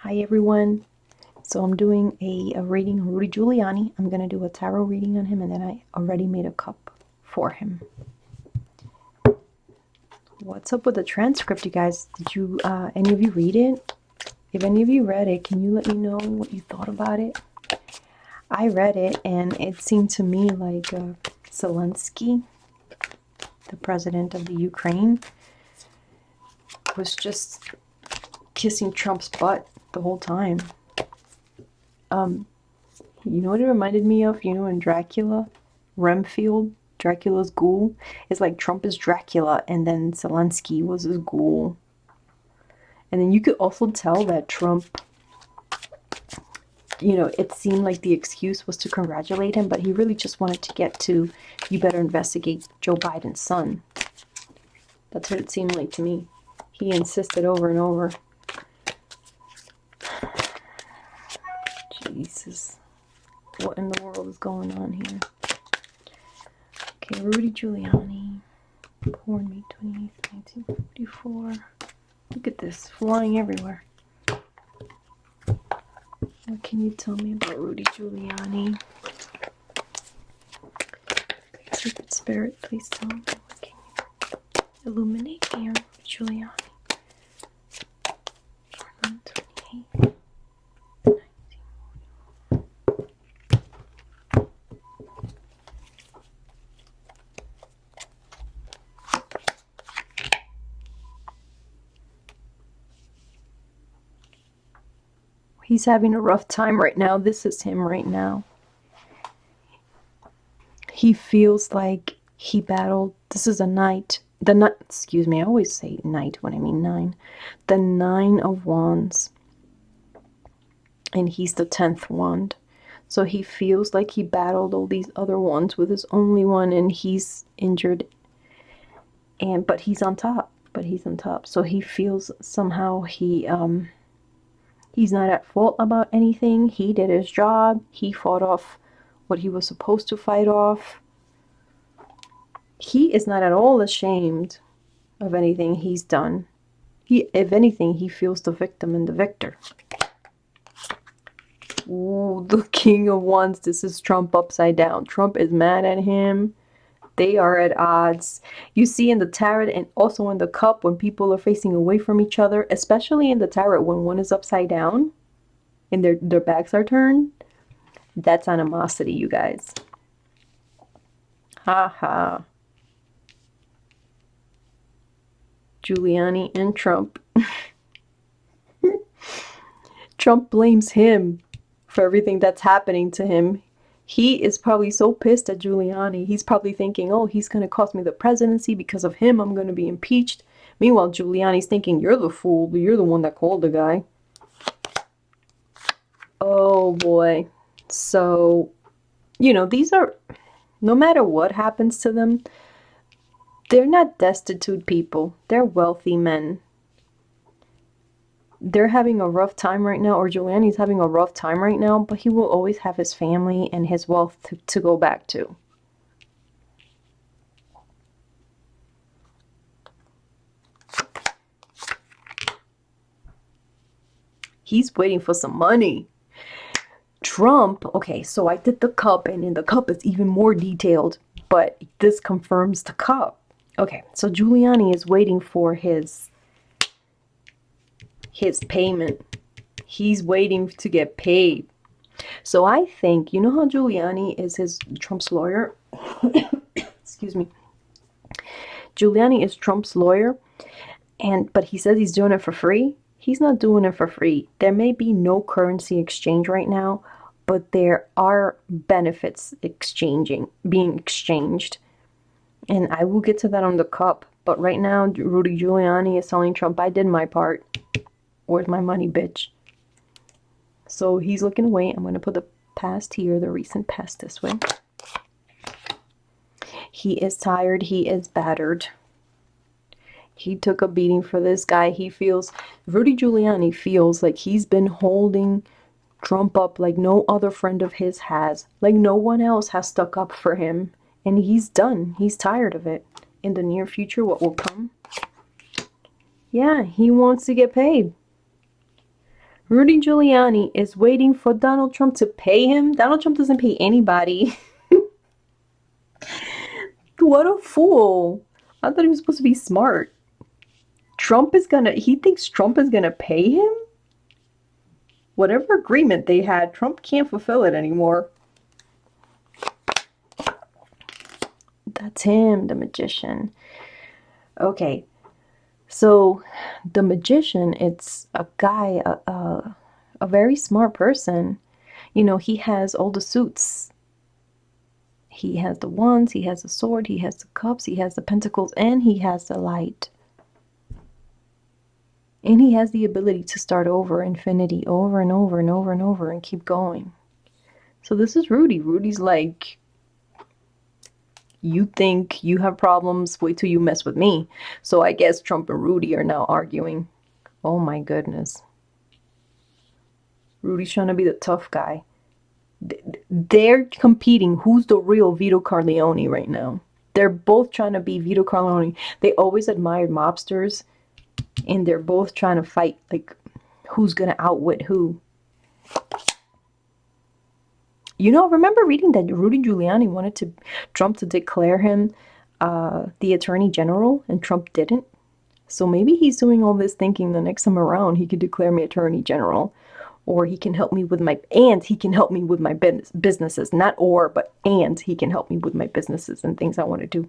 Hi everyone. So I'm doing a reading on Rudy Giuliani. I'm going to do a tarot reading on him, and then I already made a cup for him. What's up with the transcript, you guys? Did you, any of you read it? If any of you read it, can you let me know what you thought about it? I read it, and it seemed to me like Zelensky, the president of the Ukraine, was just kissing Trump's butt the whole time. You know what it reminded me of? You know, in Dracula, Renfield, Dracula's ghoul. It's like Trump is Dracula, and then Zelensky was his ghoul. And then you could also tell that Trump, you know, it seemed like the excuse was to congratulate him, but he really just wanted to get to, you better investigate Joe Biden's son. That's what it seemed like to me. He insisted over and over. Jesus. What in the world is going on here? Okay, Rudy Giuliani, born May 28th, 1944. Look at this, flying everywhere. What can you tell me about Rudy Giuliani? Secret Spirit, please tell me. What can you illuminate here, Rudy Giuliani? Born 28th. He's having a rough time right now. This is him right now. He feels like he battled. This is a knight. Excuse me, I always say knight when I mean nine. The 9 of Wands. And he's the 10th wand. So he feels like he battled all these other wands with his only one, and he's injured. But he's on top. So he feels somehow he's not at fault about anything. He did his job. He fought off what he was supposed to fight off. He is not at all ashamed of anything he's done. If anything, he feels the victim and the victor. Ooh, the King of Wands. This is Trump upside down. Trump is mad at him. They are at odds. You see in the tarot and also in the cup when people are facing away from each other, especially in the tarot when one is upside down and their backs are turned, that's animosity, you guys. Ha ha. Giuliani and Trump. Trump blames him for everything that's happening to him. He is probably so pissed at Giuliani. He's probably thinking, oh, he's going to cost me the presidency. Because of him, I'm going to be impeached. Meanwhile, Giuliani's thinking, you're the fool, but you're the one that called the guy. Oh, boy. So, you know, these are, no matter what happens to them, they're not destitute people. They're wealthy men. They're having a rough time right now, or Giuliani's having a rough time right now, but he will always have his family and his wealth to go back to. He's waiting for some money. Trump, okay, so I did the cup, and in the cup it's even more detailed, but this confirms the cup. Okay, so Giuliani is waiting for his payment. He's waiting to get paid. So I think, you know how Giuliani is Trump's lawyer? Excuse me. Giuliani is Trump's lawyer, but he says he's doing it for free. He's not doing it for free. There may be no currency exchange right now, but there are benefits being exchanged. And I will get to that on the cup. But right now, Rudy Giuliani is telling Trump, I did my part. Where's my money, bitch? So he's looking away. I'm going to put the past here, the recent past this way. He is tired. He is battered. He took a beating for this guy. Rudy Giuliani feels like he's been holding Trump up like no other friend of his has. Like no one else has stuck up for him. And he's done. He's tired of it. In the near future, what will come? Yeah, he wants to get paid. Rudy Giuliani is waiting for Donald Trump to pay him. Donald Trump doesn't pay anybody. What a fool. I thought he was supposed to be smart. He thinks Trump is gonna pay him? Whatever agreement they had, Trump can't fulfill it anymore. That's him, the magician. Okay, so the magician, it's a guy, a very smart person. You know, he has all the suits. He has the wands, he has the sword, he has the cups, he has the pentacles, and he has the light. And he has the ability to start over infinity, over and over and over and over, and keep going. So this is Rudy. Rudy's like, you think you have problems, wait till you mess with me. So I guess Trump and Rudy are now arguing. Oh my goodness. Rudy's trying to be the tough guy. They're competing. Who's the real Vito Corleone right now? They're both trying to be Vito Corleone. They always admired mobsters, and they're both trying to fight, like, who's gonna outwit who. You know, remember reading that Rudy Giuliani wanted Trump to declare him the Attorney General, and Trump didn't? So maybe he's doing all this thinking the next time around he could declare me Attorney General, or he can help me with my businesses. Not or, but and he can help me with my businesses and things I want to do.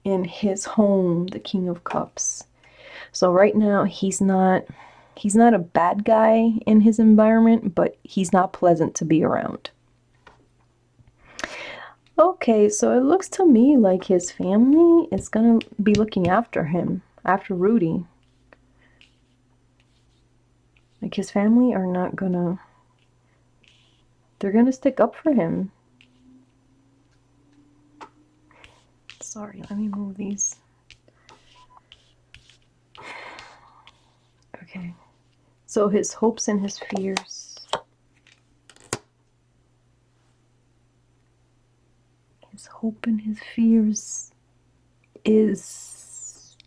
In his home, the King of Cups. So right now he's not a bad guy in his environment, but he's not pleasant to be around. Okay, so it looks to me like his family is gonna be looking after him, after Rudy. Like, his family are not gonna... They're gonna stick up for him. Sorry, let me move these. Okay. So his hopes and his fears. His hope and his fears is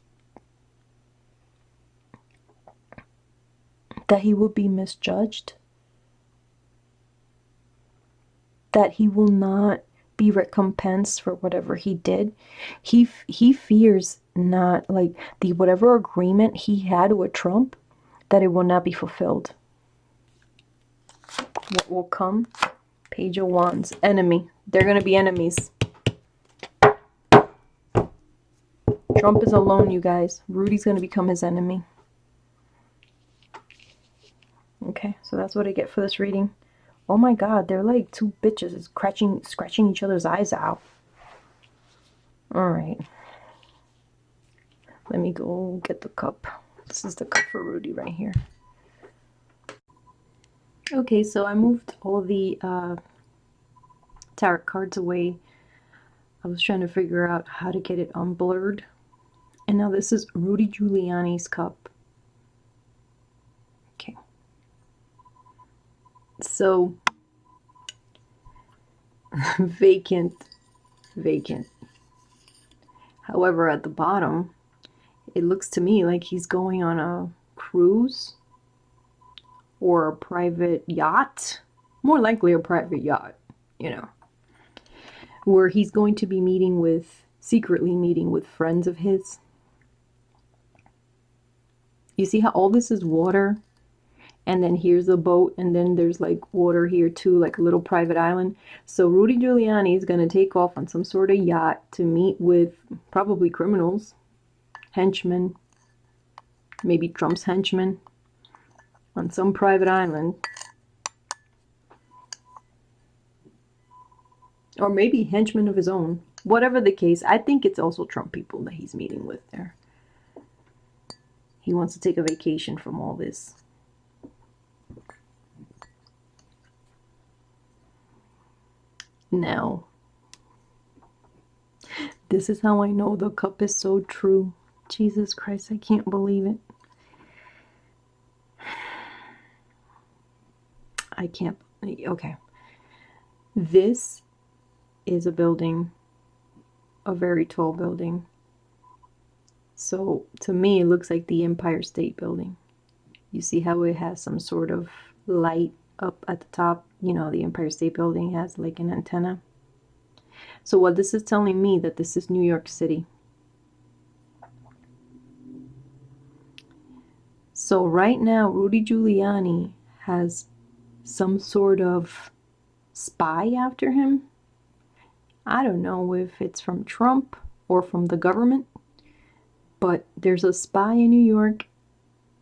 that he will be misjudged, that he will not be recompensed for whatever he did. He fears not, like, the whatever agreement he had with Trump, that it will not be fulfilled. What will come? Page of Wands. Enemy. They're going to be enemies. Trump is alone, you guys. Rudy's going to become his enemy. Okay, so that's what I get for this reading. Oh my god, they're like two bitches scratching each other's eyes out. Alright. Let me go get the cup. This is the cup for Rudy right here. Okay, so I moved all the tarot cards away. I was trying to figure out how to get it unblurred. And now this is Rudy Giuliani's cup. Okay. So, vacant. However, at the bottom, it looks to me like he's going on a cruise or a private yacht. More likely a private yacht, you know, where he's going to be secretly meeting with friends of his. You see how all this is water? And then here's a boat, and then there's like water here too, like a little private island. So Rudy Giuliani is going to take off on some sort of yacht to meet with probably criminals, henchmen, maybe Trump's henchmen, on some private island. Or maybe henchmen of his own. Whatever the case, I think it's also Trump people that he's meeting with there. He wants to take a vacation from all this. Now, this is how I know the cup is so true. Jesus Christ, I can't believe it. I can't. Okay. This is a building, a very tall building. So to me, it looks like the Empire State Building. You see how it has some sort of light up at the top? You know, the Empire State Building has like an antenna. So what this is telling me that this is New York City. So right now, Rudy Giuliani has some sort of spy after him. I don't know if it's from Trump or from the government, but there's a spy in New York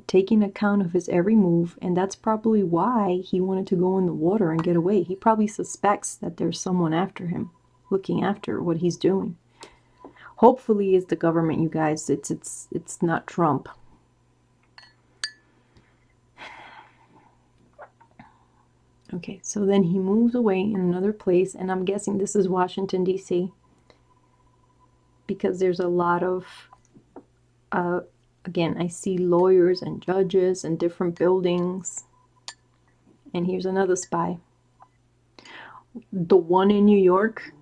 taking account of his every move, and that's probably why he wanted to go in the water and get away. He probably suspects that there's someone after him, looking after what he's doing. Hopefully it's the government, you guys. It's not Trump. Okay, so then he moves away in another place, and I'm guessing this is Washington, D.C. because there's a lot of, again, I see lawyers and judges and different buildings. And here's another spy. The one in New York,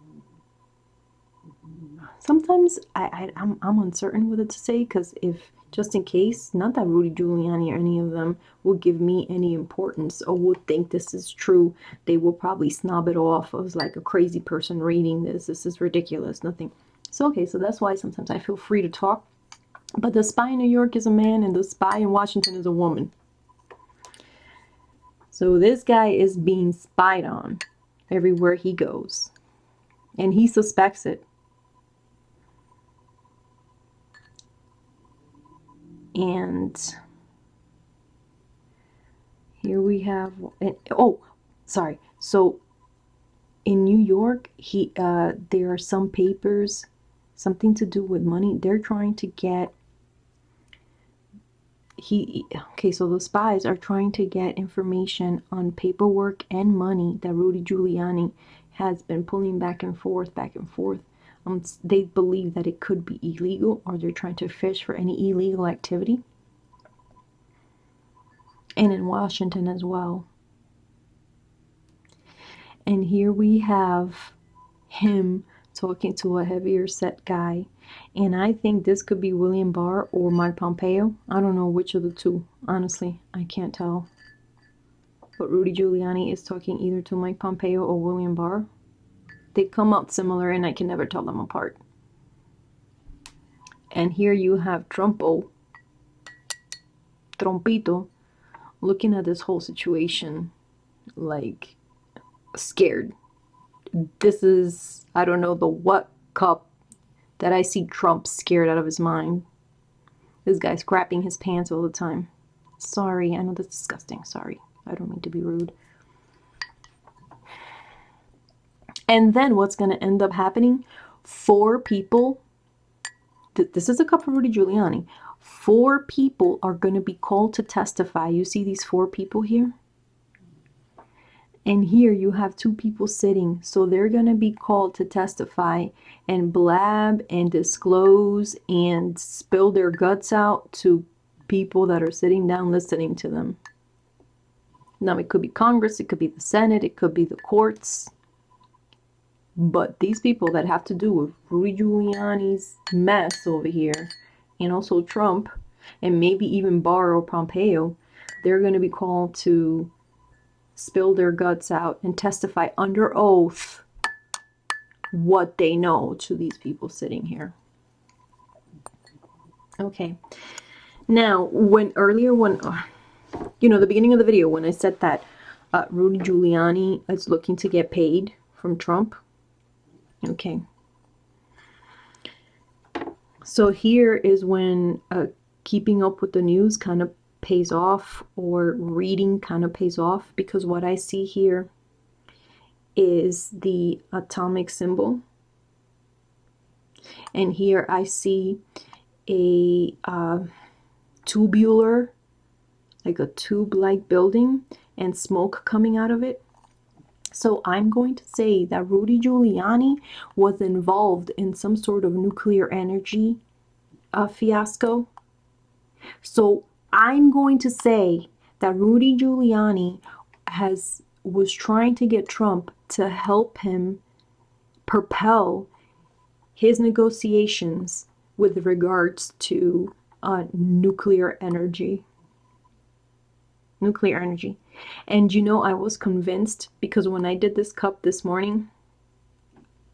sometimes I'm uncertain whether to say, because if, just in case, not that Rudy Giuliani or any of them will give me any importance or will think this is true, they will probably snob it off as like a crazy person reading this. This is ridiculous, nothing. So, okay, so that's why sometimes I feel free to talk. But the spy in New York is a man and the spy in Washington is a woman. So this guy is being spied on everywhere he goes. And he suspects it. And here we have, oh, sorry. So in New York, there are some papers, something to do with money. They're trying to get, okay, so the spies are trying to get information on paperwork and money that Rudy Giuliani has been pulling back and forth, back and forth. They believe that it could be illegal, or they're trying to fish for any illegal activity. And in Washington as well. And here we have him talking to a heavier set guy. And I think this could be William Barr or Mike Pompeo. I don't know which of the two. Honestly, I can't tell. But Rudy Giuliani is talking either to Mike Pompeo or William Barr. They come out similar and I can never tell them apart. And here you have Trumpito, looking at this whole situation like scared. This is, I don't know the what cup that I see Trump scared out of his mind. This guy's crapping his pants all the time. Sorry, I know that's disgusting. Sorry, I don't mean to be rude. And then what's going to end up happening? 4 people, this is a cup of Rudy Giuliani. 4 people are going to be called to testify. You see these 4 people here? And here you have 2 people sitting. So they're going to be called to testify and blab and disclose and spill their guts out to people that are sitting down listening to them. Now, it could be Congress, it could be the Senate, it could be the courts. But these people that have to do with Rudy Giuliani's mess over here, and also Trump, and maybe even Barr or Pompeo, they're going to be called to spill their guts out and testify under oath what they know to these people sitting here. Okay. Now, when the beginning of the video, when I said that Rudy Giuliani is looking to get paid from Trump. Okay. So here is when keeping up with the news kind of pays off, or reading kind of pays off, because what I see here is the atomic symbol. And here I see a tubular, like a tube-like building, and smoke coming out of it. So I'm going to say that Rudy Giuliani was involved in some sort of nuclear energy fiasco. So I'm going to say that Rudy Giuliani was trying to get Trump to help him propel his negotiations with regards to nuclear energy. nuclear energy. And you know, I was convinced because when I did this cup this morning,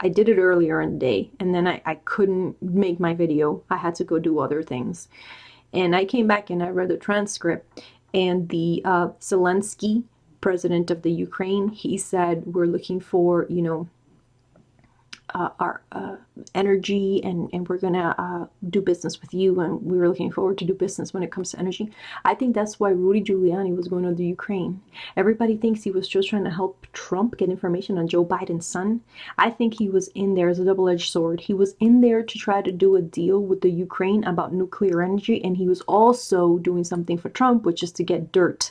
I did it earlier in the day, and then I couldn't make my video. I had to go do other things. And I came back and I read the transcript, and the Zelensky, president of the Ukraine, he said, we're looking for, you know, our energy, and we're gonna do business with you, and we were looking forward to do business when it comes to energy. I think that's why Rudy Giuliani was going to the Ukraine. Everybody thinks he was just trying to help Trump get information on Joe Biden's son. I think he was in there as a double-edged sword. He was in there to try to do a deal with the Ukraine about nuclear energy, and he was also doing something for Trump, which is to get dirt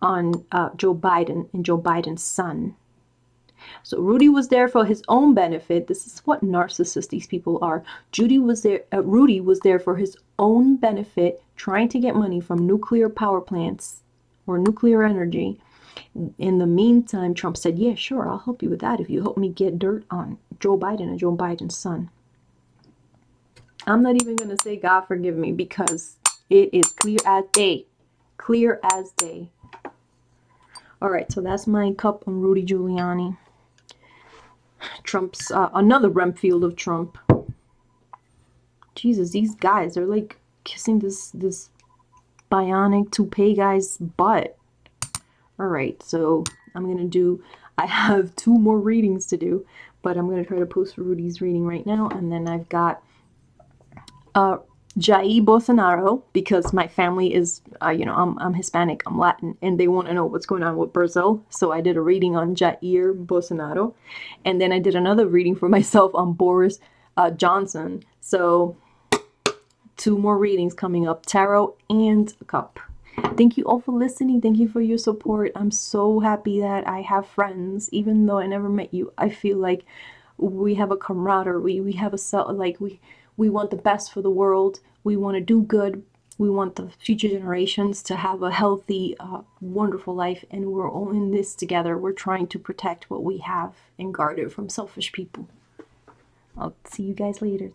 on Joe Biden and Joe Biden's son. So Rudy was there for his own benefit. This is what narcissists these people are. Rudy was there for his own benefit, trying to get money from nuclear power plants or nuclear energy. In the meantime, Trump said, yeah, sure, I'll help you with that if you help me get dirt on Joe Biden and Joe Biden's son. I'm not even going to say God forgive me, because it is clear as day. Clear as day. All right, so that's my cup on Rudy Giuliani. Trump's another REM field of Trump. Jesus, these guys are like kissing this bionic toupee guy's butt. All right, so I have 2 more readings to do, but I'm gonna try to post Rudy's reading right now, and then I've got Jair Bolsonaro, because my family is, you know, I'm Hispanic, I'm Latin, and they want to know what's going on with Brazil. So I did a reading on Jair Bolsonaro, and then I did another reading for myself on Boris Johnson. So 2 more readings coming up, tarot and cup. Thank you all for listening. Thank you for your support. I'm so happy that I have friends, even though I never met you. I feel like we have a camaraderie. We have we want the best for the world. We want to do good. We want the future generations to have a healthy, wonderful life. And we're all in this together. We're trying to protect what we have and guard it from selfish people. I'll see you guys later.